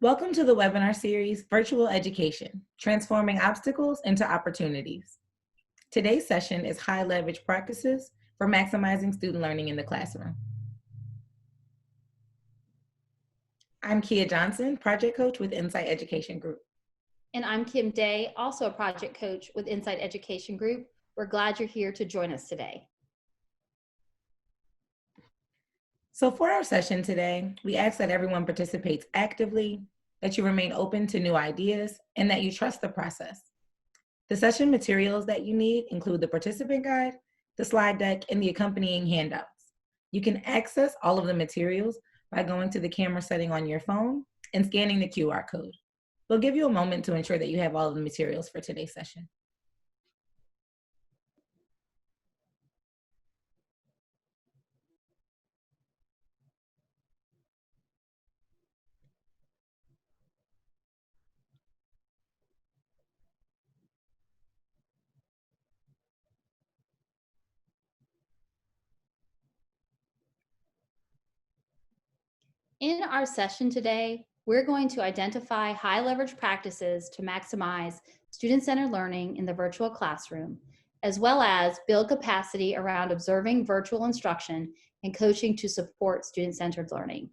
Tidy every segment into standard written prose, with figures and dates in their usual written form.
Welcome to the webinar series, Virtual Education, Transforming Obstacles into Opportunities. Today's session is High Leverage Practices for Maximizing Student Learning in the Classroom. I'm Kia Johnson, Project Coach with Insight Education Group. And I'm Kim Day, also a Project Coach with Insight Education Group. We're glad you're here to join us today. So for our session today, we ask that everyone participates actively, that you remain open to new ideas, and that you trust the process. The session materials that you need include the participant guide, the slide deck, and the accompanying handouts. You can access all of the materials by going to the camera setting on your phone and scanning the QR code. We'll give you a moment to ensure that you have all of the materials for today's session. In our session today, we're going to identify high leverage practices to maximize student-centered learning in the virtual classroom, as well as build capacity around observing virtual instruction and coaching to support student-centered learning.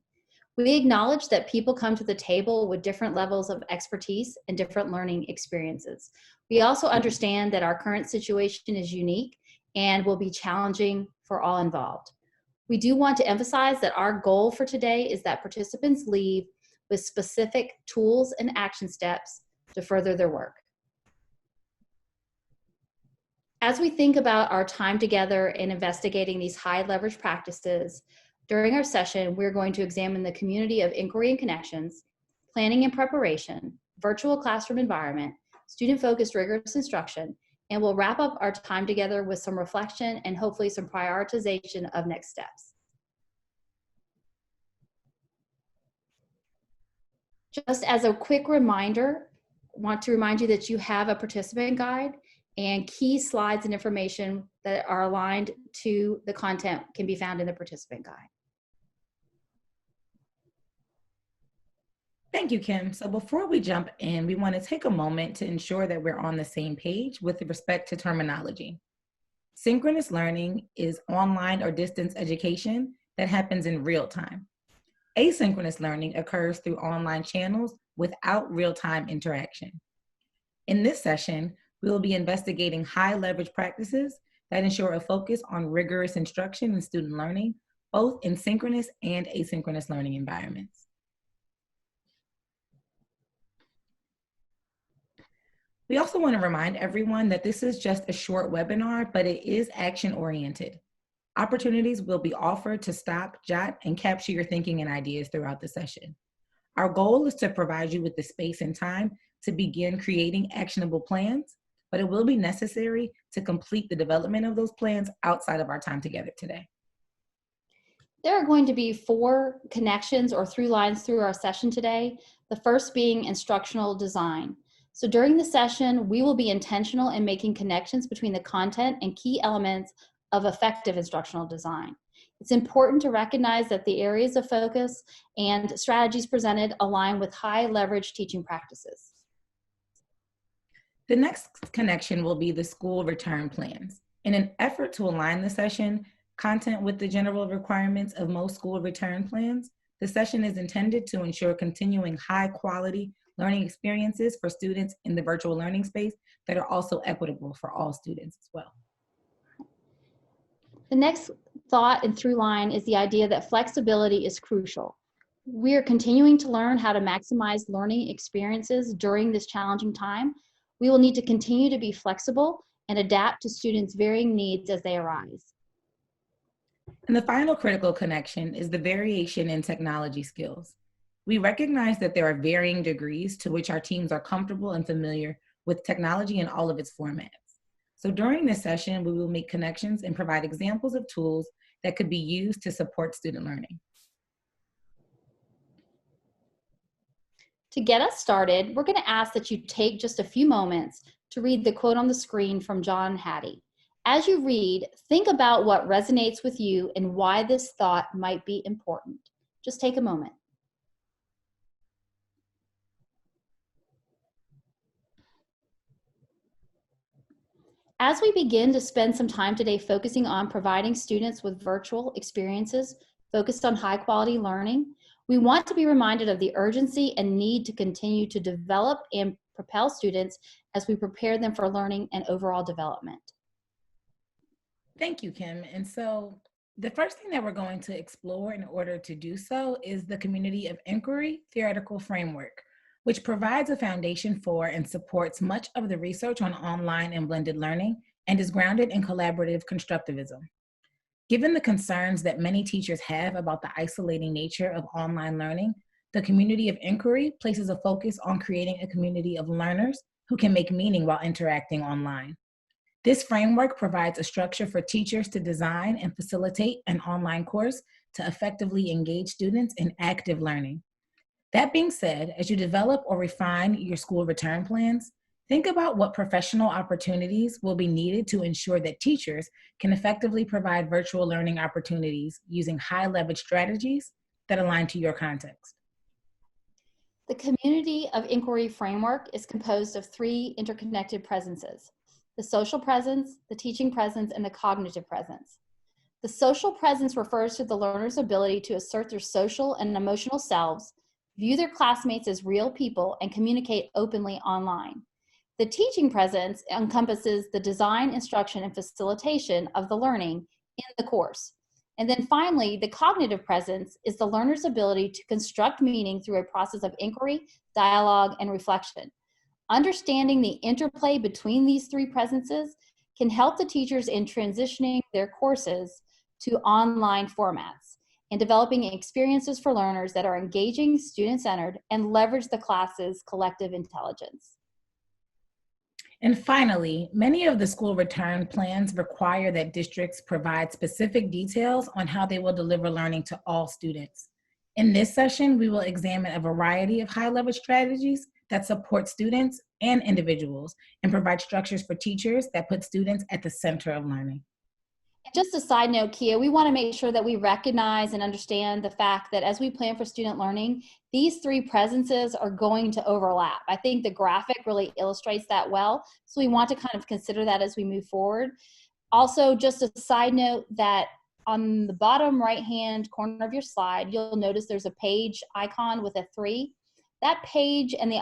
We acknowledge that people come to the table with different levels of expertise and different learning experiences. We also understand that our current situation is unique and will be challenging for all involved. We do want to emphasize that our goal for today is that participants leave with specific tools and action steps to further their work. As we think about our time together in investigating these high leverage practices, during our session, we're going to examine the community of inquiry and connections, planning and preparation, virtual classroom environment, student-focused rigorous instruction, and we'll wrap up our time together with some reflection and hopefully some prioritization of next steps. Just as a quick reminder, I want to remind you that you have a participant guide and key slides and information that are aligned to the content can be found in the participant guide. Thank you, Kim. So before we jump in, we want to take a moment to ensure that we're on the same page with respect to terminology. Synchronous learning is online or distance education that happens in real time. Asynchronous learning occurs through online channels without real-time interaction. In this session, we will be investigating high leverage practices that ensure a focus on rigorous instruction and student learning, both in synchronous and asynchronous learning environments. We also want to remind everyone that this is just a short webinar, but it is action-oriented. Opportunities will be offered to stop, jot, and capture your thinking and ideas throughout the session. Our goal is to provide you with the space and time to begin creating actionable plans, but it will be necessary to complete the development of those plans outside of our time together today. There are going to be 4 connections or through lines through our session today, the first being instructional design. So during the session, we will be intentional in making connections between the content and key elements of effective instructional design. It's important to recognize that the areas of focus and strategies presented align with high leverage teaching practices. The next connection will be the school return plans. In an effort to align the session content with the general requirements of most school return plans, the session is intended to ensure continuing high quality learning experiences for students in the virtual learning space that are also equitable for all students as well. The next thought and through line is the idea that flexibility is crucial. We are continuing to learn how to maximize learning experiences during this challenging time. We will need to continue to be flexible and adapt to students' varying needs as they arise. And the final critical connection is the variation in technology skills. We recognize that there are varying degrees to which our teams are comfortable and familiar with technology in all of its formats. So during this session, we will make connections and provide examples of tools that could be used to support student learning. To get us started, we're going to ask that you take just a few moments to read the quote on the screen from John Hattie. As you read, think about what resonates with you and why this thought might be important. Just take a moment. As we begin to spend some time today focusing on providing students with virtual experiences focused on high quality learning, we want to be reminded of the urgency and need to continue to develop and propel students as we prepare them for learning and overall development. Thank you, Kim. And so, the first thing that we're going to explore in order to do so is the community of inquiry theoretical framework, which provides a foundation for and supports much of the research on online and blended learning and is grounded in collaborative constructivism. Given the concerns that many teachers have about the isolating nature of online learning, the community of inquiry places a focus on creating a community of learners who can make meaning while interacting online. This framework provides a structure for teachers to design and facilitate an online course to effectively engage students in active learning. That being said, as you develop or refine your school return plans, think about what professional opportunities will be needed to ensure that teachers can effectively provide virtual learning opportunities using high leverage strategies that align to your context. The community of inquiry framework is composed of three interconnected presences: the social presence, the teaching presence, and the cognitive presence. The social presence refers to the learner's ability to assert their social and emotional selves, view their classmates as real people, and communicate openly online. The teaching presence encompasses the design, instruction, and facilitation of the learning in the course. And then finally, the cognitive presence is the learner's ability to construct meaning through a process of inquiry, dialogue, and reflection. Understanding the interplay between these three presences can help the teachers in transitioning their courses to online formats and developing experiences for learners that are engaging, student-centered, and leverage the class's collective intelligence. And finally, many of the school return plans require that districts provide specific details on how they will deliver learning to all students. In this session, we will examine a variety of high-level strategies that support students and individuals and provide structures for teachers that put students at the center of learning. Just a side note, Kia, we want to make sure that we recognize and understand the fact that as we plan for student learning, these three presences are going to overlap. I think the graphic really illustrates that well, so we want to kind of consider that as we move forward. Also, just a side note that on the bottom right-hand corner of your slide, you'll notice there's a page icon with a 3. That page and the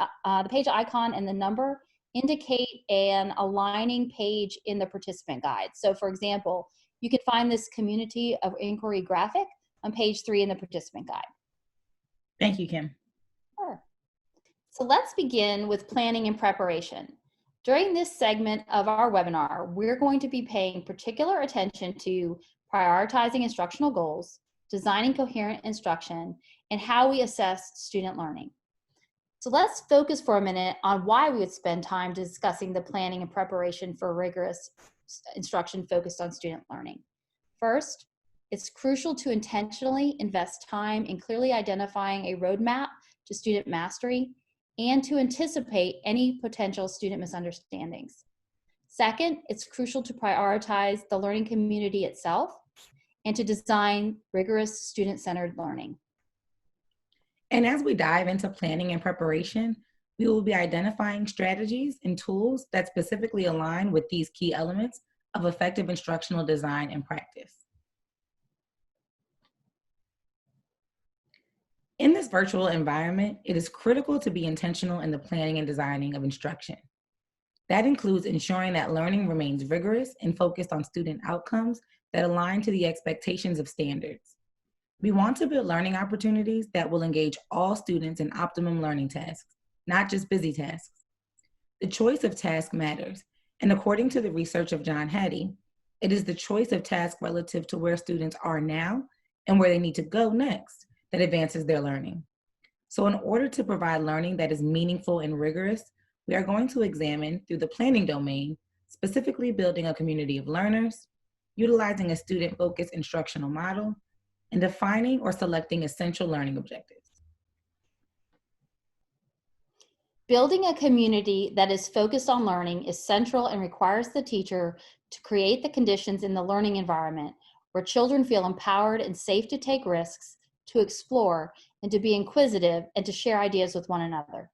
page icon and the number indicate an aligning page in the participant guide. So for example, you can find this community of inquiry graphic on page 3 in the participant guide. Thank you, Kim. Sure. So let's begin with planning and preparation. During this segment of our webinar, we're going to be paying particular attention to prioritizing instructional goals, designing coherent instruction, and how we assess student learning. So let's focus for a minute on why we would spend time discussing the planning and preparation for rigorous instruction focused on student learning. First, it's crucial to intentionally invest time in clearly identifying a roadmap to student mastery and to anticipate any potential student misunderstandings. Second, it's crucial to prioritize the learning community itself and to design rigorous student-centered learning. And as we dive into planning and preparation, we will be identifying strategies and tools that specifically align with these key elements of effective instructional design and practice. In this virtual environment, it is critical to be intentional in the planning and designing of instruction. That includes ensuring that learning remains rigorous and focused on student outcomes that align to the expectations of standards. We want to build learning opportunities that will engage all students in optimum learning tasks, not just busy tasks. The choice of task matters, and according to the research of John Hattie, it is the choice of task relative to where students are now and where they need to go next that advances their learning. So in order to provide learning that is meaningful and rigorous, we are going to examine through the planning domain, specifically building a community of learners, utilizing a student-focused instructional model, and defining or selecting essential learning objectives. Building a community that is focused on learning is central and requires the teacher to create the conditions in the learning environment where children feel empowered and safe to take risks, to explore, and to be inquisitive, and to share ideas with one another.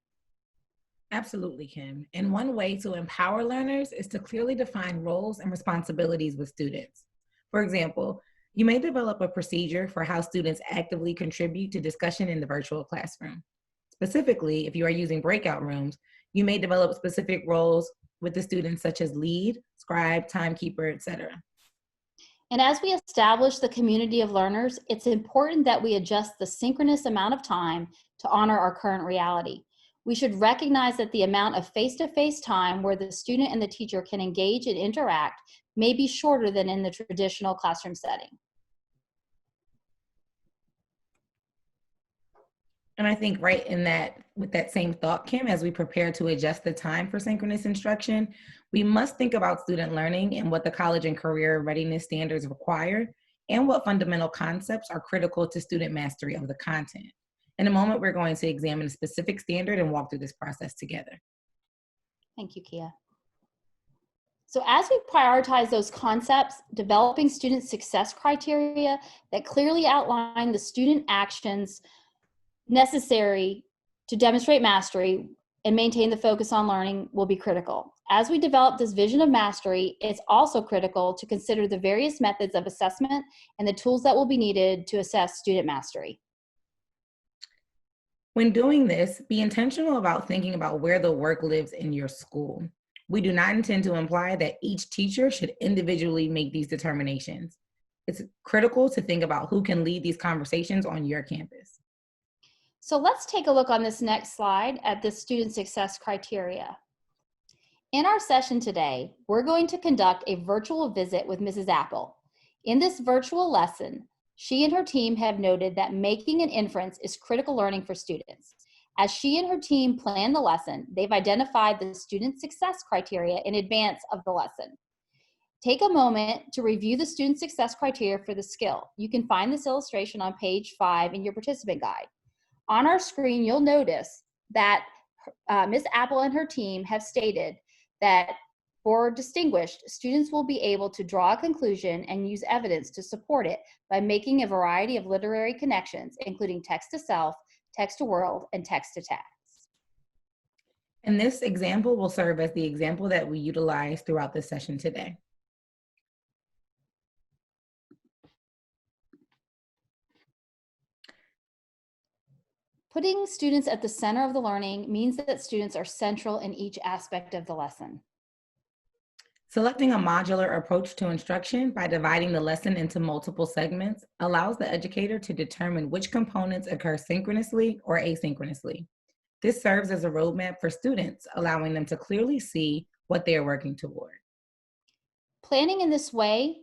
Absolutely, Kim. And one way to empower learners is to clearly define roles and responsibilities with students. For example, you may develop a procedure for how students actively contribute to discussion in the virtual classroom. Specifically, if you are using breakout rooms, you may develop specific roles with the students, such as lead, scribe, timekeeper, etc. And as we establish the community of learners, it's important that we adjust the synchronous amount of time to honor our current reality. We should recognize that the amount of face-to-face time where the student and the teacher can engage and interact may be shorter than in the traditional classroom setting. And I think right in that, with that same thought, Kim, as we prepare to adjust the time for synchronous instruction, we must think about student learning and what the college and career readiness standards require, and what fundamental concepts are critical to student mastery of the content. In a moment, we're going to examine a specific standard and walk through this process together. Thank you, Kia. So as we prioritize those concepts, developing student success criteria that clearly outline the student actions necessary to demonstrate mastery and maintain the focus on learning will be critical. As we develop this vision of mastery, it's also critical to consider the various methods of assessment and the tools that will be needed to assess student mastery. When doing this, be intentional about thinking about where the work lives in your school. We do not intend to imply that each teacher should individually make these determinations. It's critical to think about who can lead these conversations on your campus. So let's take a look on this next slide at the student success criteria. In our session today, we're going to conduct a virtual visit with Mrs. Apple. In this virtual lesson, she and her team have noted that making an inference is critical learning for students. As she and her team plan the lesson, they've identified the student success criteria in advance of the lesson. Take a moment to review the student success criteria for the skill. You can find this illustration on page 5 in your participant guide. On our screen, you'll notice that Ms. Apple and her team have stated that for distinguished, students will be able to draw a conclusion and use evidence to support it by making a variety of literary connections, including text to self, text to world, and text to text. And this example will serve as the example that we utilize throughout this session today. Putting students at the center of the learning means that students are central in each aspect of the lesson. Selecting a modular approach to instruction by dividing the lesson into multiple segments allows the educator to determine which components occur synchronously or asynchronously. This serves as a roadmap for students, allowing them to clearly see what they are working toward. Planning in this way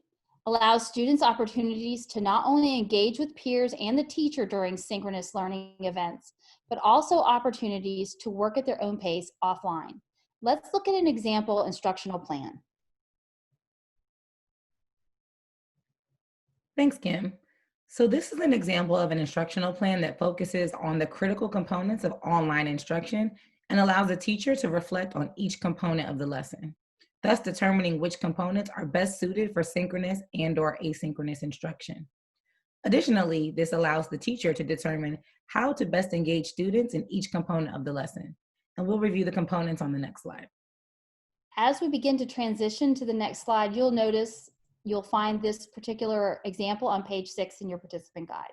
allows students opportunities to not only engage with peers and the teacher during synchronous learning events, but also opportunities to work at their own pace offline. Let's look at an example instructional plan. Thanks, Kim. So this is an example of an instructional plan that focuses on the critical components of online instruction and allows the teacher to reflect on each component of the lesson, thus determining which components are best suited for synchronous and/or asynchronous instruction. Additionally, this allows the teacher to determine how to best engage students in each component of the lesson. And we'll review the components on the next slide. As we begin to transition to the next slide, you'll find this particular example on page 6 in your participant guide.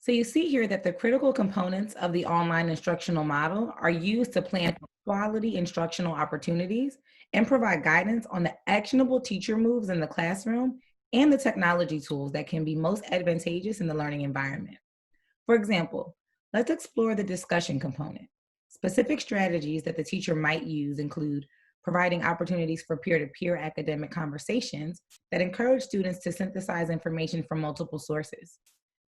So you see here that the critical components of the online instructional model are used to plan for quality instructional opportunities and provide guidance on the actionable teacher moves in the classroom and the technology tools that can be most advantageous in the learning environment. For example, let's explore the discussion component. Specific strategies that the teacher might use include providing opportunities for peer-to-peer academic conversations that encourage students to synthesize information from multiple sources.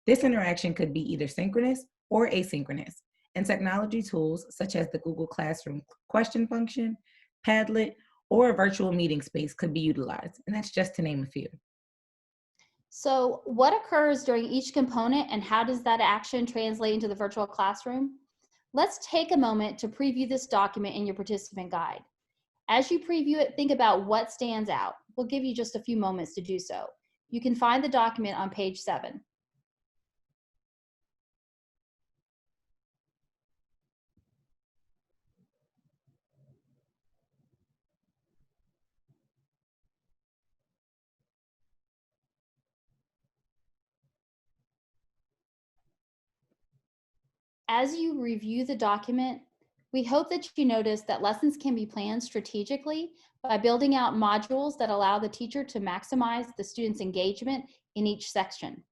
This interaction could be either synchronous or asynchronous, and technology tools such as the Google Classroom question function, Padlet, or a virtual meeting space could be utilized, and that's just to name a few. So what occurs during each component and how does that action translate into the virtual classroom? Let's take a moment to preview this document in your participant guide. As you preview it, think about what stands out. We'll give you just a few moments to do so. You can find the document on page 7. As you review the document, we hope that you notice that lessons can be planned strategically by building out modules that allow the teacher to maximize the student's engagement in each section.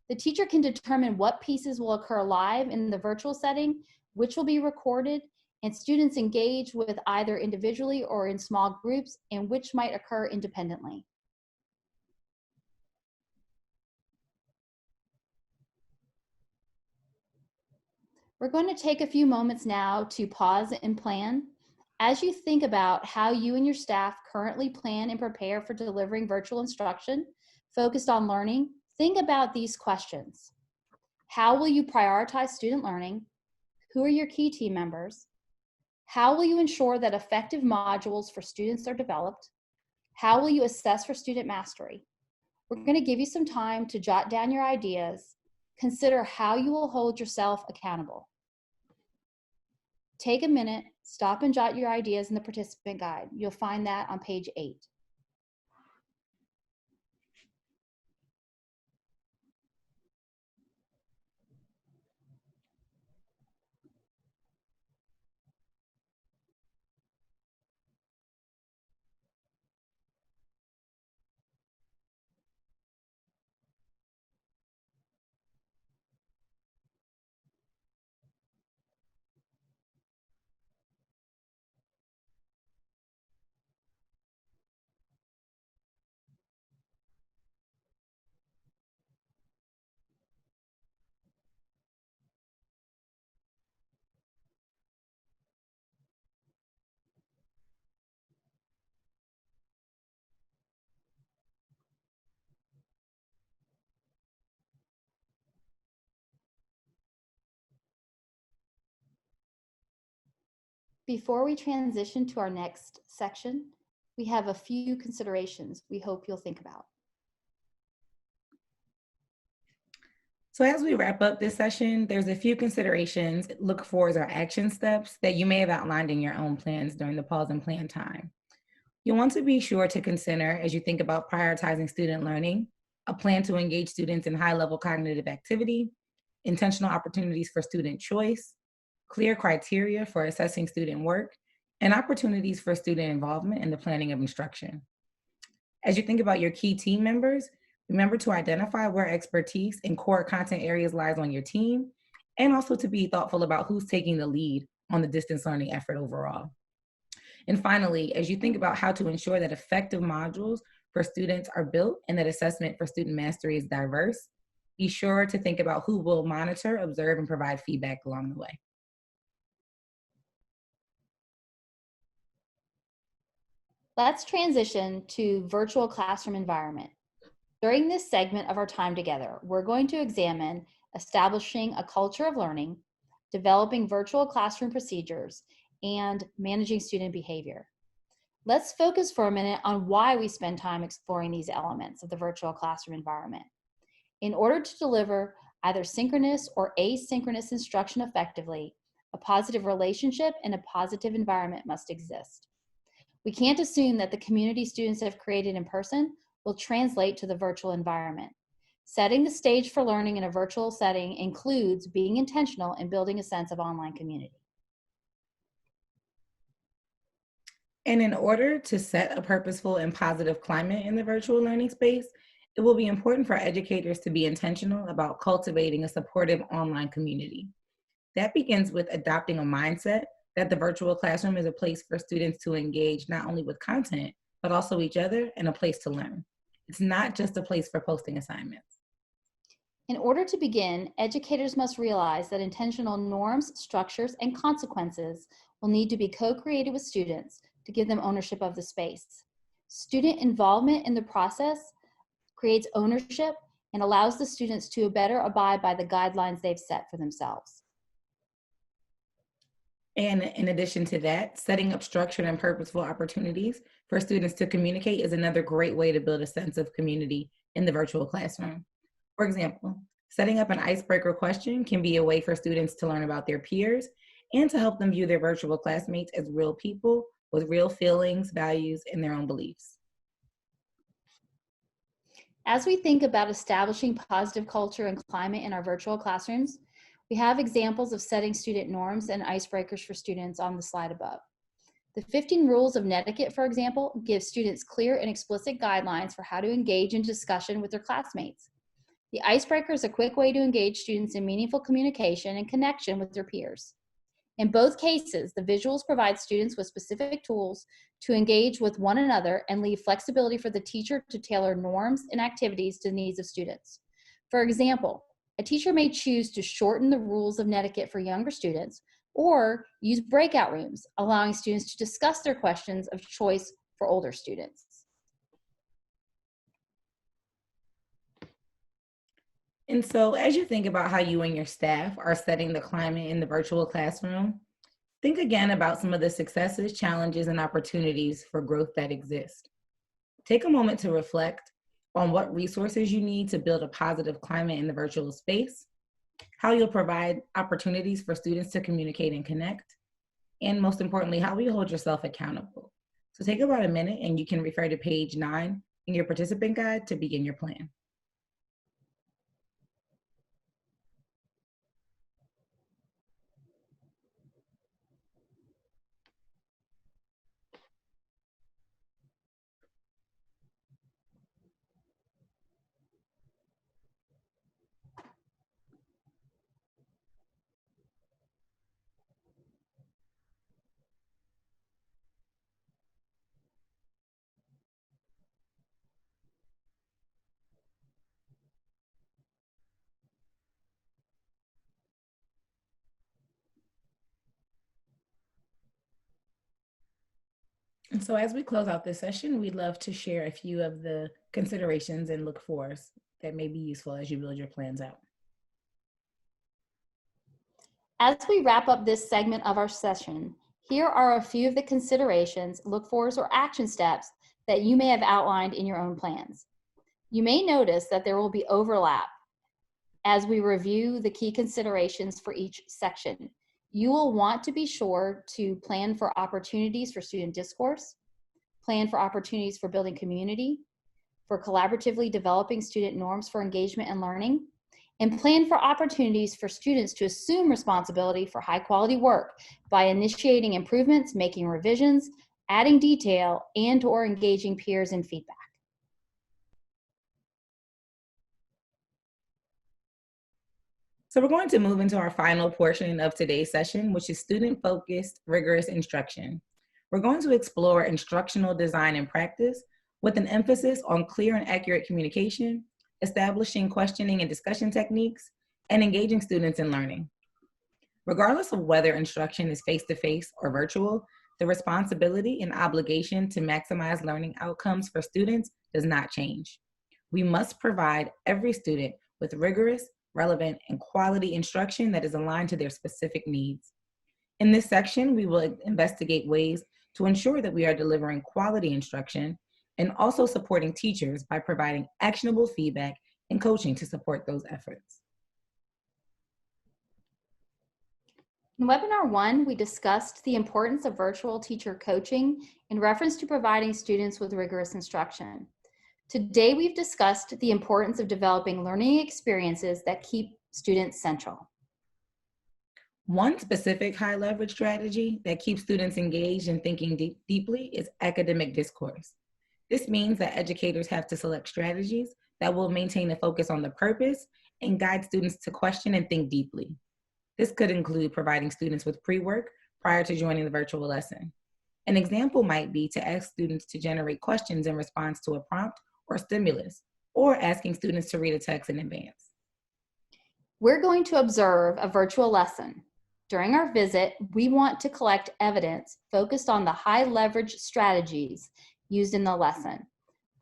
The teacher can determine what pieces will occur live in the virtual setting, which will be recorded, and students engage with either individually or in small groups, and which might occur independently. We're going to take a few moments now to pause and plan. As you think about how you and your staff currently plan and prepare for delivering virtual instruction focused on learning, think about these questions. How will you prioritize student learning? Who are your key team members? How will you ensure that effective modules for students are developed? How will you assess for student mastery? We're going to give you some time to jot down your ideas. Consider how you will hold yourself accountable. Take a minute, stop and jot your ideas in the participant guide. You'll find that on page 8. Before we transition to our next section, we have a few considerations we hope you'll think about. So as we wrap up this session, there's a few considerations look for as our action steps that you may have outlined in your own plans during the pause and plan time. You'll want to be sure to consider as you think about prioritizing student learning, a plan to engage students in high-level cognitive activity, intentional opportunities for student choice, clear criteria for assessing student work, and opportunities for student involvement in the planning of instruction. As you think about your key team members, remember to identify where expertise in core content areas lies on your team, and also to be thoughtful about who's taking the lead on the distance learning effort overall. And finally, as you think about how to ensure that effective modules for students are built and that assessment for student mastery is diverse, be sure to think about who will monitor, observe, and provide feedback along the way. Let's transition to virtual classroom environment. During this segment of our time together, we're going to examine establishing a culture of learning, developing virtual classroom procedures, and managing student behavior. Let's focus for a minute on why we spend time exploring these elements of the virtual classroom environment. In order to deliver either synchronous or asynchronous instruction effectively, a positive relationship and a positive environment must exist. We can't assume that the community students have created in person will translate to the virtual environment. Setting the stage for learning in a virtual setting includes being intentional and building a sense of online community. And in order to set a purposeful and positive climate in the virtual learning space, it will be important for educators to be intentional about cultivating a supportive online community. That begins with adopting a mindset that the virtual classroom is a place for students to engage not only with content, but also each other and a place to learn. It's not just a place for posting assignments. In order to begin, educators must realize that intentional norms, structures, and consequences will need to be co-created with students to give them ownership of the space. Student involvement in the process creates ownership and allows the students to better abide by the guidelines they've set for themselves. And in addition to that, setting up structured and purposeful opportunities for students to communicate is another great way to build a sense of community in the virtual classroom. For example, setting up an icebreaker question can be a way for students to learn about their peers and to help them view their virtual classmates as real people with real feelings, values, and their own beliefs. As we think about establishing positive culture and climate in our virtual classrooms, We have examples of setting student norms and icebreakers for students on the slide above. The 15 rules of netiquette, for example, give students clear and explicit guidelines for how to engage in discussion with their classmates. The icebreaker is a quick way to engage students in meaningful communication and connection with their peers. In both cases, the visuals provide students with specific tools to engage with one another and leave flexibility for the teacher to tailor norms and activities to the needs of students. For example, a teacher may choose to shorten the rules of netiquette for younger students or use breakout rooms, allowing students to discuss their questions of choice for older students. And so, as you think about how you and your staff are setting the climate in the virtual classroom, think again about some of the successes, challenges, and opportunities for growth that exist. Take a moment to reflect on what resources you need to build a positive climate in the virtual space, how you'll provide opportunities for students to communicate and connect, and most importantly, how you hold yourself accountable. So take about a minute and you can refer to page 9 in your participant guide to begin your plan. And so as we close out this session, we'd love to share a few of the considerations and look fors that may be useful as you build your plans out. As we wrap up this segment of our session, here are a few of the considerations, look-fors, or action steps that you may have outlined in your own plans. You may notice that there will be overlap as we review the key considerations for each section. You will want to be sure to plan for opportunities for student discourse, plan for opportunities for building community, for collaboratively developing student norms for engagement and learning, and plan for opportunities for students to assume responsibility for high quality work by initiating improvements, making revisions, adding detail, and/or engaging peers in feedback. So we're going to move into our final portion of today's session, which is student-focused, rigorous instruction. We're going to explore instructional design and practice with an emphasis on clear and accurate communication, establishing questioning and discussion techniques, and engaging students in learning. Regardless of whether instruction is face-to-face or virtual, the responsibility and obligation to maximize learning outcomes for students does not change. We must provide every student with rigorous, relevant, and quality instruction that is aligned to their specific needs. In this section, we will investigate ways to ensure that we are delivering quality instruction and also supporting teachers by providing actionable feedback and coaching to support those efforts. In webinar 1, we discussed the importance of virtual teacher coaching in reference to providing students with rigorous instruction. Today, we've discussed the importance of developing learning experiences that keep students central. One specific high leverage strategy that keeps students engaged and thinking deeply is academic discourse. This means that educators have to select strategies that will maintain a focus on the purpose and guide students to question and think deeply. This could include providing students with pre-work prior to joining the virtual lesson. An example might be to ask students to generate questions in response to a prompt or stimulus, or asking students to read a text in advance. We're going to observe a virtual lesson. During our visit, we want to collect evidence focused on the high leverage strategies used in the lesson.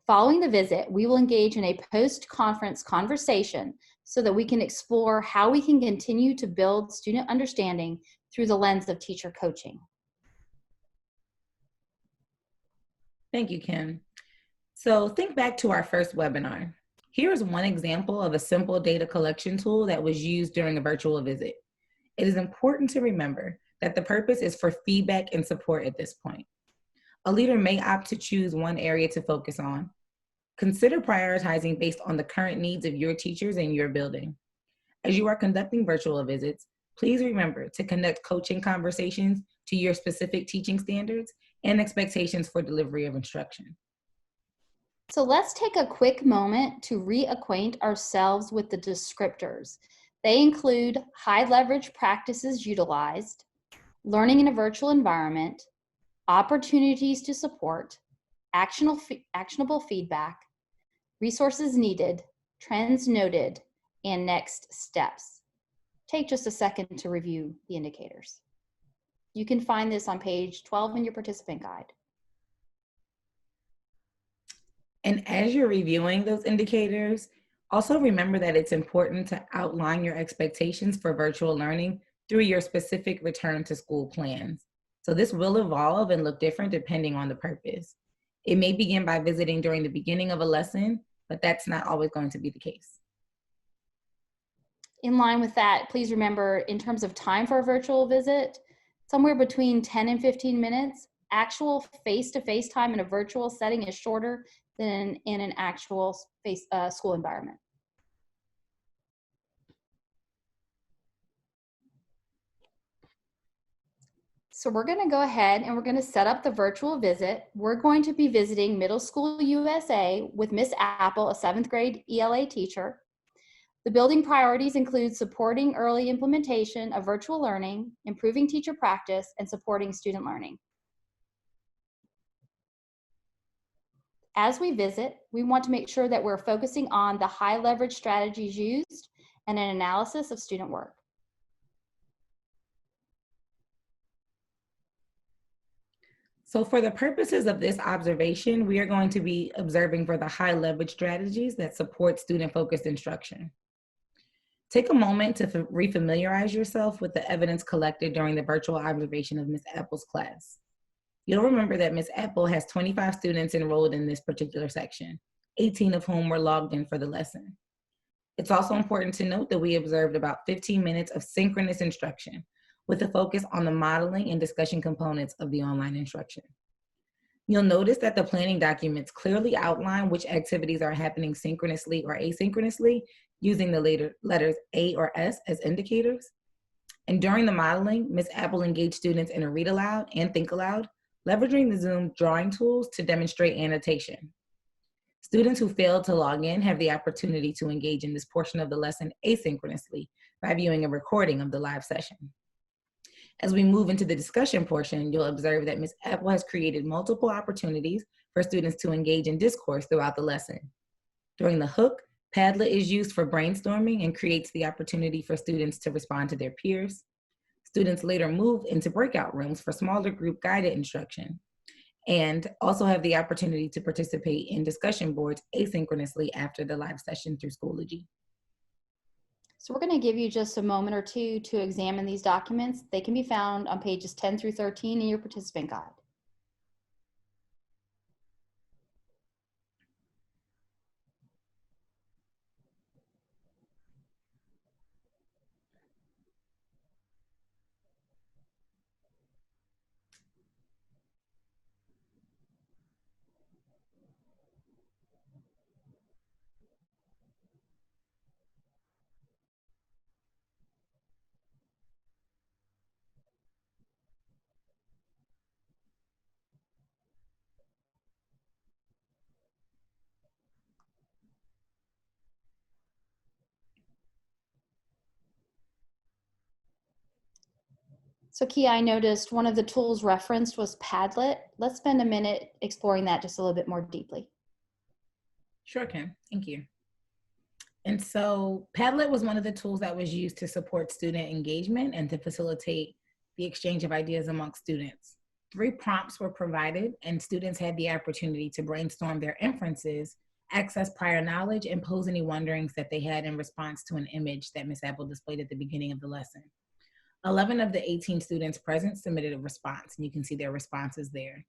Following the visit, we will engage in a post-conference conversation so that we can explore how we can continue to build student understanding through the lens of teacher coaching. Thank you, Kim. So think back to our first webinar. Here's one example of a simple data collection tool that was used during a virtual visit. It is important to remember that the purpose is for feedback and support at this point. A leader may opt to choose one area to focus on. Consider prioritizing based on the current needs of your teachers and your building. As you are conducting virtual visits, please remember to conduct coaching conversations to your specific teaching standards and expectations for delivery of instruction. So let's take a quick moment to reacquaint ourselves with the descriptors. They include high leverage practices utilized, learning in a virtual environment, opportunities to support, actionable feedback, resources needed, trends noted, and next steps. Take just a second to review the indicators. You can find this on page 12 in your participant guide. And as you're reviewing those indicators, also remember that it's important to outline your expectations for virtual learning through your specific return to school plans. So this will evolve and look different depending on the purpose. It may begin by visiting during the beginning of a lesson, but that's not always going to be the case. In line with that, please remember in terms of time for a virtual visit, somewhere between 10 and 15 minutes. Actual face-to-face time in a virtual setting is shorter than in an actual school environment. So we're going to go ahead and we're going to set up the virtual visit. We're going to be visiting Middle School USA with Miss Apple, a 7th grade ELA teacher. The building priorities include supporting early implementation of virtual learning, improving teacher practice, and supporting student learning. As we visit, we want to make sure that we're focusing on the high leverage strategies used and an analysis of student work. So for the purposes of this observation, we are going to be observing for the high leverage strategies that support student-focused instruction. Take a moment to refamiliarize yourself with the evidence collected during the virtual observation of Ms. Apple's class. You'll remember that Ms. Apple has 25 students enrolled in this particular section, 18 of whom were logged in for the lesson. It's also important to note that we observed about 15 minutes of synchronous instruction with a focus on the modeling and discussion components of the online instruction. You'll notice that the planning documents clearly outline which activities are happening synchronously or asynchronously using the letters A or S as indicators. And during the modeling, Ms. Apple engaged students in a read aloud and think aloud, leveraging the Zoom drawing tools to demonstrate annotation. Students who failed to log in have the opportunity to engage in this portion of the lesson asynchronously by viewing a recording of the live session. As we move into the discussion portion, you'll observe that Ms. Apple has created multiple opportunities for students to engage in discourse throughout the lesson. During the hook, Padlet is used for brainstorming and creates the opportunity for students to respond to their peers. Students later move into breakout rooms for smaller group guided instruction and also have the opportunity to participate in discussion boards asynchronously after the live session through Schoology. So we're going to give you just a moment or two to examine these documents. They can be found on pages 10 through 13 in your participant guide. So Kia, I noticed one of the tools referenced was Padlet. Let's spend a minute exploring that just a little bit more deeply. Sure, Kim. Thank you. And so Padlet was one of the tools that was used to support student engagement and to facilitate the exchange of ideas amongst students. 3 prompts were provided, and students had the opportunity to brainstorm their inferences, access prior knowledge, and pose any wonderings that they had in response to an image that Ms. Apple displayed at the beginning of the lesson. 11 of the 18 students present submitted a response, and you can see their responses there.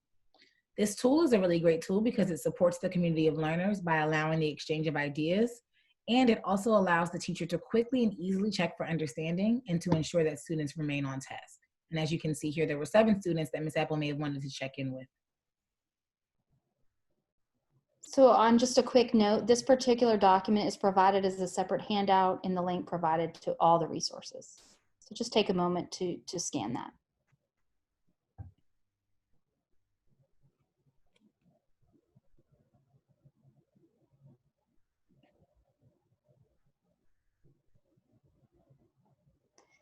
This tool is a really great tool because it supports the community of learners by allowing the exchange of ideas, and it also allows the teacher to quickly and easily check for understanding and to ensure that students remain on task. And as you can see here, there were 7 students that Ms. Apple may have wanted to check in with. So on just a quick note, this particular document is provided as a separate handout in the link provided to all the resources. So just take a moment to scan that.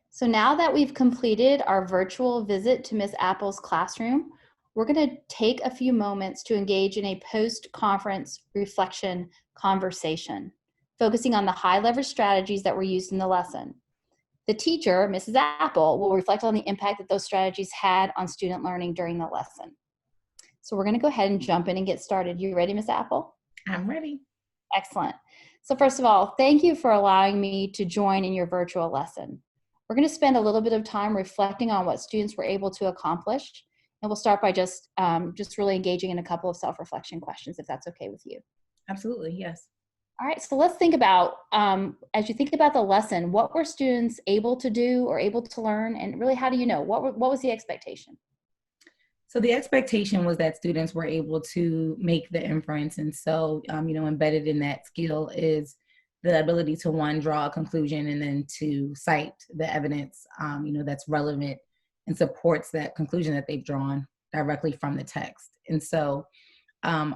So now that we've completed our virtual visit to Ms. Apple's classroom, we're going to take a few moments to engage in a post-conference reflection conversation, focusing on the high-leverage strategies that were used in the lesson. The teacher, Mrs. Apple, will reflect on the impact that those strategies had on student learning during the lesson. So we're going to go ahead and jump in and get started. You ready, Ms. Apple? I'm ready. Excellent. So first of all, thank you for allowing me to join in your virtual lesson. We're going to spend a little bit of time reflecting on what students were able to accomplish. And we'll start by just really engaging in a couple of self-reflection questions, if that's okay with you. Absolutely, yes. All right, so let's think about, as you think about the lesson, what were students able to do or able to learn? And really, how do you know? What was the expectation? So the expectation was that students were able to make the inference. And so, embedded in that skill is the ability to, one, draw a conclusion, and then to cite the evidence, that's relevant and supports that conclusion that they've drawn directly from the text. And so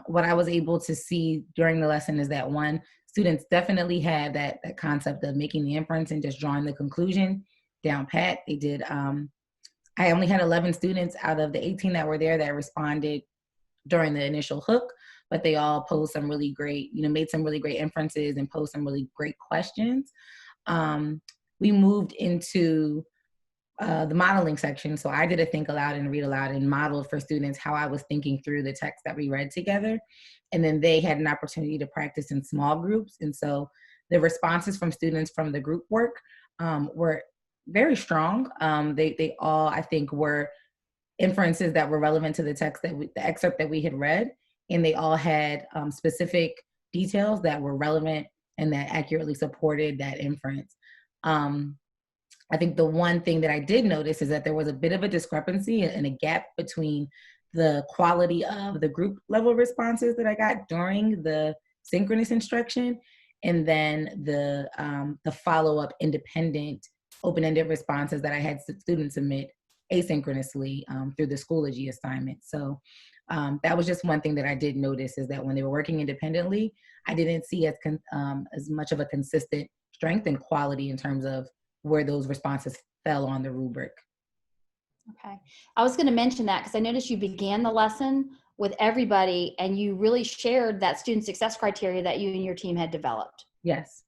what I was able to see during the lesson is that, one, students definitely had that concept of making the inference and just drawing the conclusion down pat. They did. I only had 11 students out of the 18 that were there that responded during the initial hook, but they all posed some really great, made some really great inferences and posed some really great questions. We moved into the modeling section. So I did a think aloud and read aloud and modeled for students how I was thinking through the text that we read together. And then they had an opportunity to practice in small groups. And so the responses from students from the group work were very strong. They all, I think, were inferences that were relevant to the text the excerpt that we had read. And they all had specific details that were relevant and that accurately supported that inference. I think the one thing that I did notice is that there was a bit of a discrepancy and a gap between the quality of the group level responses that I got during the synchronous instruction, and then the follow-up independent open-ended responses that I had students submit asynchronously through the Schoology assignment. So that was just one thing that I did notice, is that when they were working independently, I didn't see as much of a consistent strength and quality in terms of where those responses fell on the rubric. Okay. I was going to mention that because I noticed you began the lesson with everybody and you really shared that student success criteria that you and your team had developed. Yes.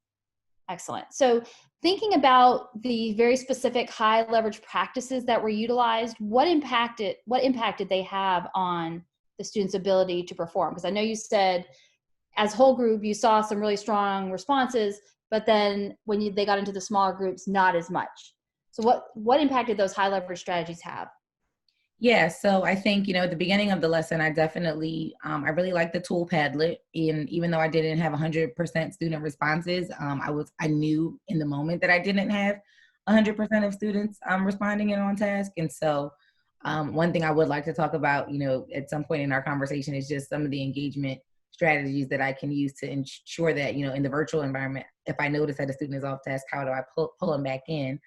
Excellent. So thinking about the very specific high leverage practices that were utilized, what impact did they have on the students' ability to perform? Because I know you said as whole group, you saw some really strong responses, but then when they got into the smaller groups, not as much. So what impact did those high leverage strategies have? Yeah, so I think, at the beginning of the lesson, I definitely, I really liked the tool Padlet. And even though I didn't have 100% student responses, I knew in the moment that I didn't have 100% of students responding and on task. And so one thing I would like to talk about, at some point in our conversation, is just some of the engagement strategies that I can use to ensure that, in the virtual environment, if I notice that a student is off task, how do I pull them back in?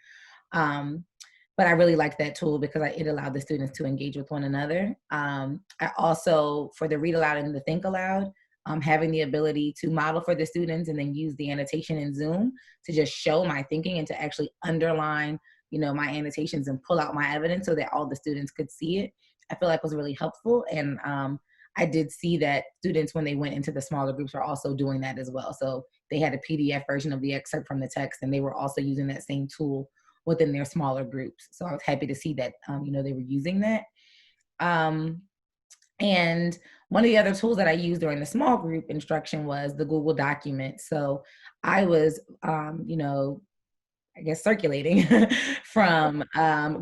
But I really liked that tool because it allowed the students to engage with one another. I also, for the read aloud and the think aloud, having the ability to model for the students and then use the annotation in Zoom to just show my thinking and to actually underline, my annotations and pull out my evidence so that all the students could see it, I feel like was really helpful. And I did see that students, when they went into the smaller groups, were also doing that as well. So they had a PDF version of the excerpt from the text, and they were also using that same tool within their smaller groups. So I was happy to see that, they were using that. And one of the other tools that I used during the small group instruction was the Google document. So I was, I guess circulating from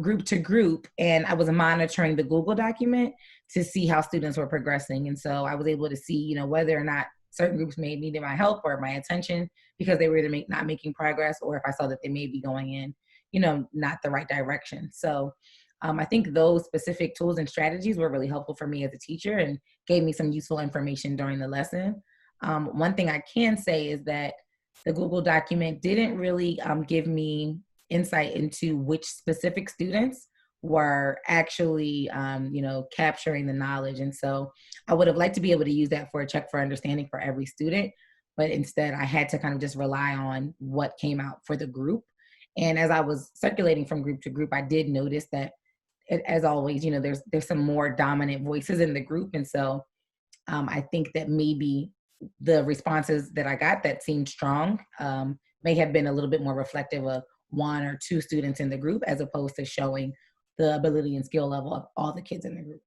group to group, and I was monitoring the Google document to see how students were progressing. And so I was able to see, whether or not certain groups may needed my help or my attention because they were either not making progress, or if I saw that they may be going in, not the right direction. So I think those specific tools and strategies were really helpful for me as a teacher and gave me some useful information during the lesson. One thing I can say is that the Google document didn't really give me insight into which specific students were actually, capturing the knowledge. And so I would have liked to be able to use that for a check for understanding for every student, but instead I had to kind of just rely on what came out for the group. And as I was circulating from group to group, I did notice that, as always, there's some more dominant voices in the group, and so I think that maybe the responses that I got that seemed strong may have been a little bit more reflective of one or two students in the group, as opposed to showing the ability and skill level of all the kids in the group.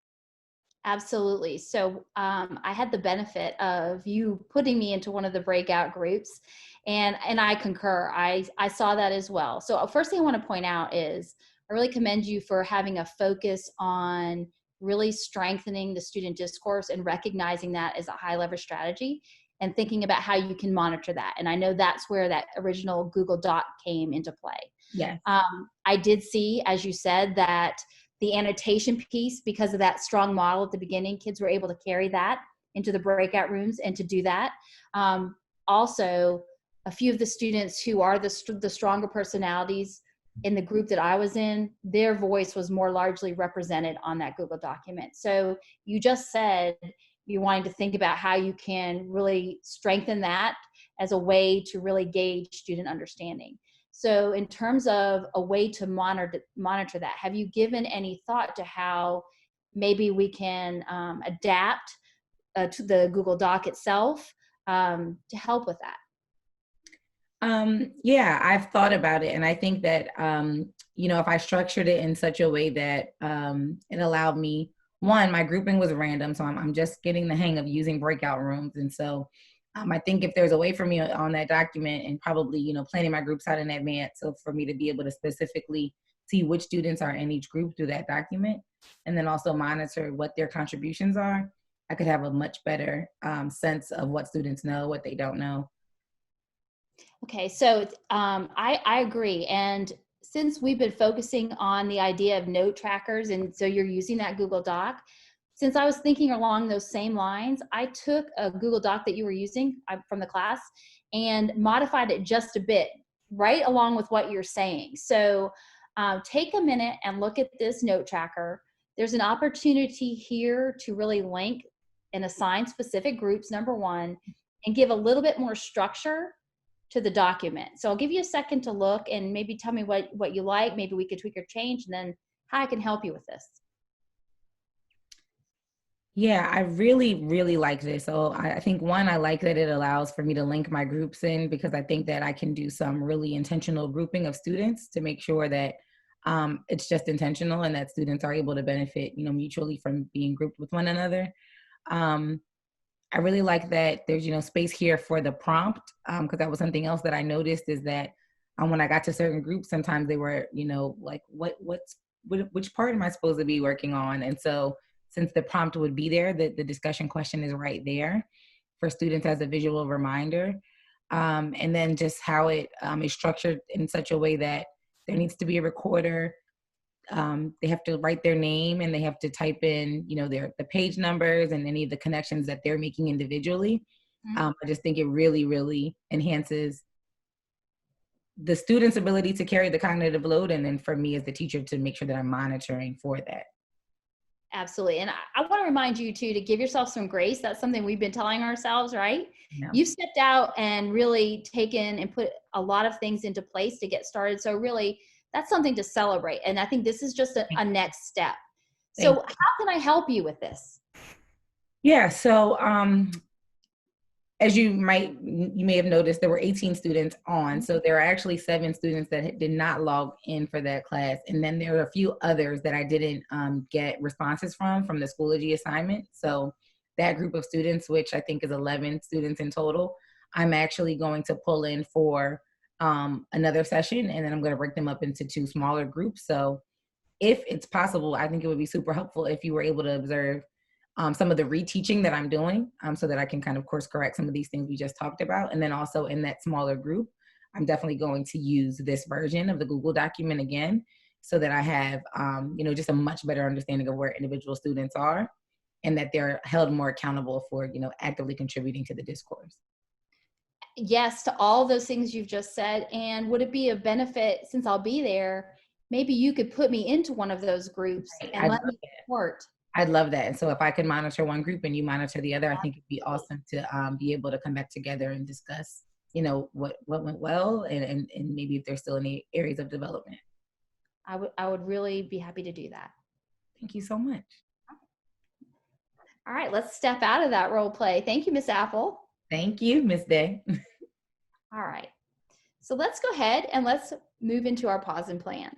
Absolutely. So I had the benefit of you putting me into one of the breakout groups, and I concur. I saw that as well. So first thing I want to point out is I really commend you for having a focus on really strengthening the student discourse and recognizing that as a high leverage strategy and thinking about how you can monitor that. And I know that's where that original Google Doc came into play. Yes. I did see, as you said, that the annotation piece, because of that strong model at the beginning, kids were able to carry that into the breakout rooms and to do that. Also, a few of the students who are the stronger personalities in the group that I was in, their voice was more largely represented on that Google document. So you just said you're wanting to think about how you can really strengthen that as a way to really gauge student understanding. So in terms of a way to monitor that, have you given any thought to how maybe we can adapt to the Google Doc itself to help with that? Yeah, I've thought about it. And I think that, if I structured it in such a way that it allowed me, one, my grouping was random. So I'm just getting the hang of using breakout rooms. And so I think if there's a way for me on that document, and probably, planning my groups out in advance, so for me to be able to specifically see which students are in each group through that document, and then also monitor what their contributions are, I could have a much better sense of what students know, what they don't know. Okay, so I agree. And since we've been focusing on the idea of note trackers, and so you're using that Google Doc, since I was thinking along those same lines, I took a Google Doc that you were using from the class and modified it just a bit, right along with what you're saying. So take a minute and look at this note tracker. There's an opportunity here to really link and assign specific groups, number one, and give a little bit more structure to the document. So I'll give you a second to look and maybe tell me what you like. Maybe we could tweak or change, and then how I can help you with this. Yeah, I really, really like this. So I think, one, I like that it allows for me to link my groups in, because I think that I can do some really intentional grouping of students to make sure that it's just intentional and that students are able to benefit, mutually from being grouped with one another. Um, I really like that there's, space here for the prompt, because that was something else that I noticed, is that when I got to certain groups, sometimes they were, like, which part am I supposed to be working on? And so since the prompt would be there, the discussion question is right there for students as a visual reminder. And then just how it is structured in such a way that there needs to be a recorder. They have to write their name, and they have to type in, the page numbers and any of the connections that they're making individually. I just think it really, really enhances the student's ability to carry the cognitive load, and then for me as the teacher to make sure that I'm monitoring for that. Absolutely. And I want to remind you too, to give yourself some grace. That's something we've been telling ourselves, right? Yeah. You've stepped out and really taken and put a lot of things into place to get started. So really, that's something to celebrate. And I think this is just a next step. So how can I help you with this? Yeah. So as you may have noticed, there were 18 students on. So there are actually 7 students that did not log in for that class. And then there are a few others that I didn't get responses from the Schoology assignment. So that group of students, which I think is 11 students in total, I'm actually going to pull in for another session, and then I'm going to break them up into 2 smaller groups. So if it's possible, I think it would be super helpful if you were able to observe some of the reteaching that I'm doing, so that I can kind of course correct some of these things we just talked about. And then also in that smaller group, I'm definitely going to use this version of the Google document again, so that I have, just a much better understanding of where individual students are. and that they're held more accountable for, actively contributing to the discourse. Yes to all those things you've just said. And would it be a benefit, since I'll be there, maybe you could put me into one of those groups Right. and let me support. I'd love that. And so if I could monitor one group and you monitor the other, I think it'd be awesome to be able to come back together and discuss, what went well, and maybe if there's still any areas of development. I would really be happy to do that. Thank you so much. All right, let's step out of that role play. Thank you, Miss Apple. Thank you, Miss Day. All right, so let's go ahead and let's move into our pause and plan.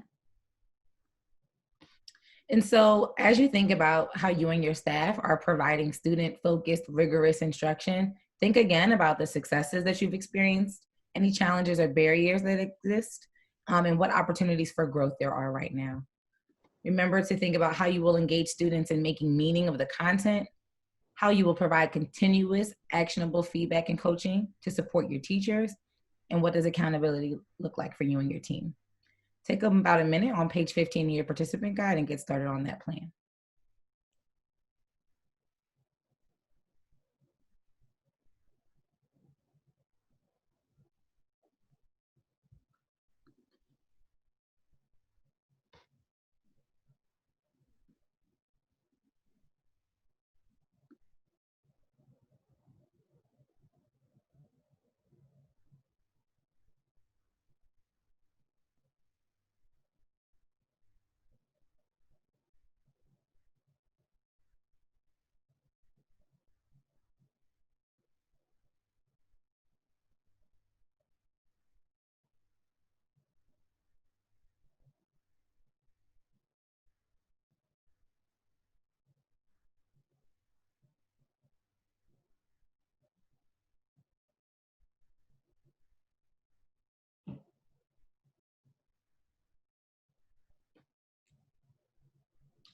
And so as you think about how you and your staff are providing student-focused, rigorous instruction, think again about the successes that you've experienced, any challenges or barriers that exist, and what opportunities for growth there are right now. Remember to think about how you will engage students in making meaning of the content, how you will provide continuous, actionable feedback and coaching to support your teachers, and what does accountability look like for you and your team. Take about a minute on page 15 of your participant guide and get started on that plan.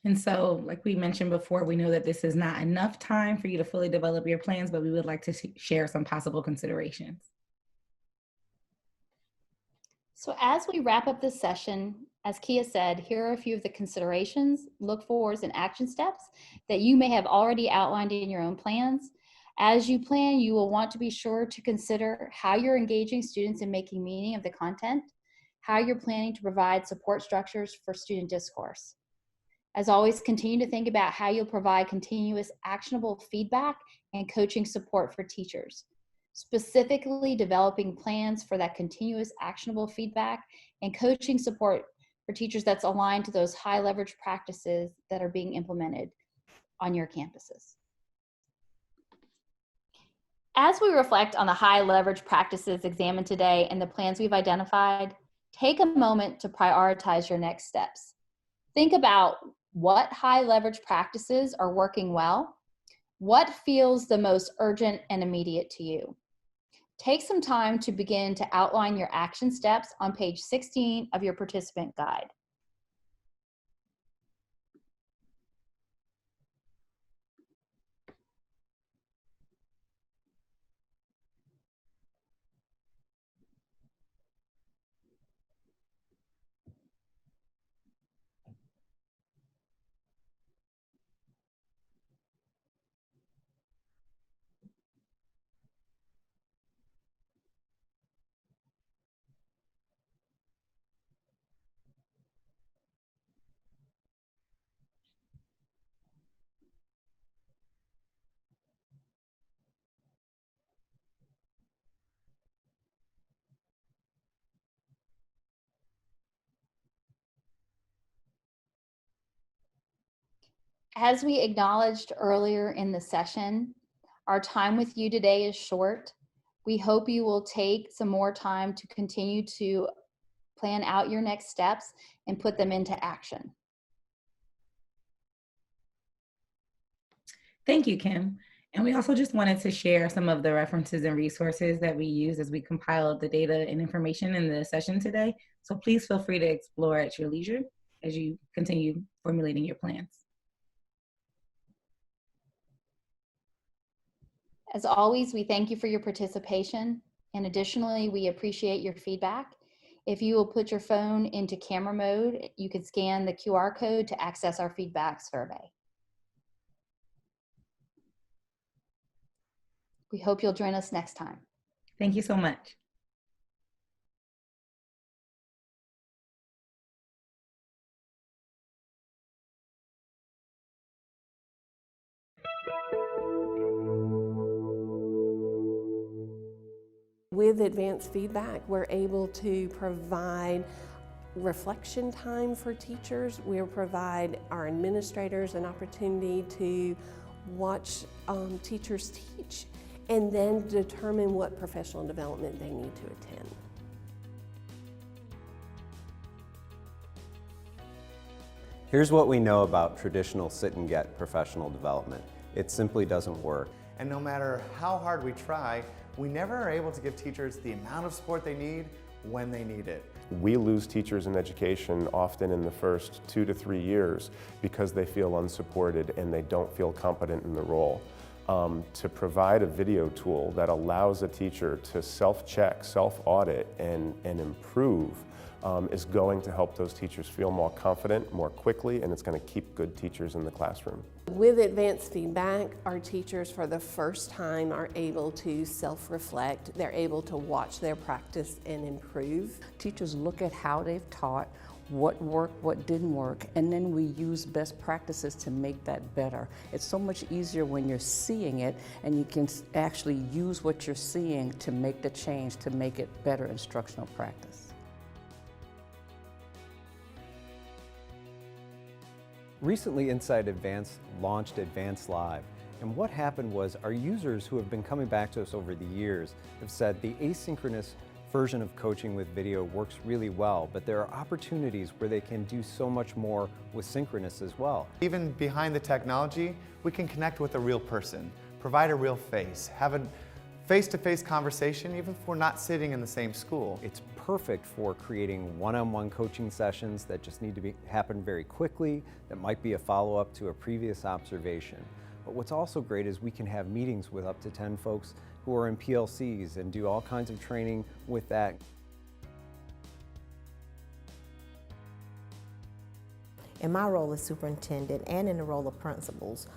And so, like we mentioned before, we know that this is not enough time for you to fully develop your plans, but we would like to share some possible considerations. So as we wrap up this session, as Kia said, here are a few of the considerations, look forwards, and action steps that you may have already outlined in your own plans. As you plan, you will want to be sure to consider how you're engaging students in making meaning of the content, how you're planning to provide support structures for student discourse. As always, continue to think about how you'll provide continuous actionable feedback and coaching support for teachers, specifically developing plans for that continuous actionable feedback and coaching support for teachers that's aligned to those high leverage practices that are being implemented on your campuses. As we reflect on the high leverage practices examined today and the plans we've identified, take a moment to prioritize your next steps. Think about what high leverage practices are working well, what feels the most urgent and immediate to you. Take some time to begin to outline your action steps on page 16 of your participant guide. As we acknowledged earlier in the session, our time with you today is short. We hope you will take some more time to continue to plan out your next steps and put them into action. Thank you, Kim. And we also just wanted to share some of the references and resources that we use as we compiled the data and information in the session today. So please feel free to explore at your leisure as you continue formulating your plans. As always, we thank you for your participation. And additionally, we appreciate your feedback. If you will put your phone into camera mode, you can scan the QR code to access our feedback survey. We hope you'll join us next time. Thank you so much. With advanced feedback, we're able to provide reflection time for teachers. We'll provide our administrators an opportunity to watch teachers teach and then determine what professional development they need to attend. Here's what we know about traditional sit and get professional development. It simply doesn't work. And no matter how hard we try, we never are able to give teachers the amount of support they need when they need it. We lose teachers in education often in the first 2 to 3 years because they feel unsupported and they don't feel competent in the role. To provide a video tool that allows a teacher to self-check, self-audit, and improve is going to help those teachers feel more confident more quickly, and it's going to keep good teachers in the classroom. With advanced feedback, our teachers for the first time are able to self-reflect. They're able to watch their practice and improve. Teachers look at how they've taught, what worked, what didn't work, and then we use best practices to make that better. It's so much easier when you're seeing it and you can actually use what you're seeing to make the change, to make it better instructional practice. Recently, Insight Advanced launched Advanced Live, and what happened was our users who have been coming back to us over the years have said the asynchronous version of coaching with video works really well, but there are opportunities where they can do so much more with synchronous as well. Even behind the technology, we can connect with a real person, provide a real face, have a face-to-face conversation even if we're not sitting in the same school. It's perfect for creating one-on-one coaching sessions that just need to happen very quickly, that might be a follow-up to a previous observation. But what's also great is we can have meetings with up to 10 folks who are in PLCs and do all kinds of training with that. In my role as superintendent and in the role of principals,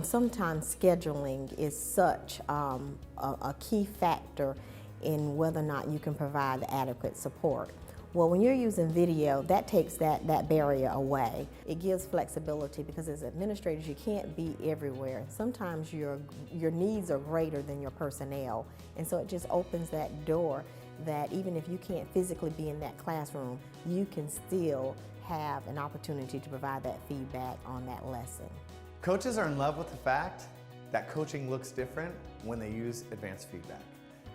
sometimes scheduling is such a key factor in whether or not you can provide adequate support. Well, when you're using video, that takes that barrier away. It gives flexibility because as administrators, you can't be everywhere. Sometimes your needs are greater than your personnel, and so it just opens that door that even if you can't physically be in that classroom, you can still have an opportunity to provide that feedback on that lesson. Coaches are in love with the fact that coaching looks different when they use advanced feedback.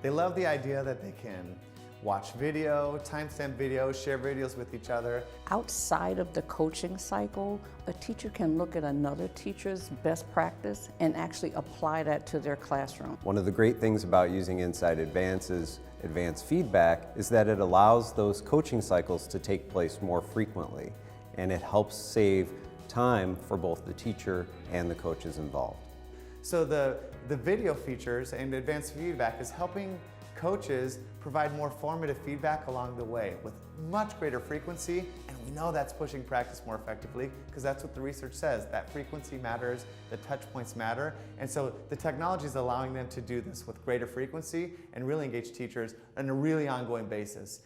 They love the idea that they can watch video, timestamp videos, share videos with each other. Outside of the coaching cycle, a teacher can look at another teacher's best practice and actually apply that to their classroom. One of the great things about using Insight Advance's advanced feedback is that it allows those coaching cycles to take place more frequently, and it helps save time for both the teacher and the coaches involved. So the video features and advanced feedback is helping coaches provide more formative feedback along the way with much greater frequency, and we know that's pushing practice more effectively because that's what the research says, that frequency matters, the touch points matter, and so the technology is allowing them to do this with greater frequency and really engage teachers on a really ongoing basis.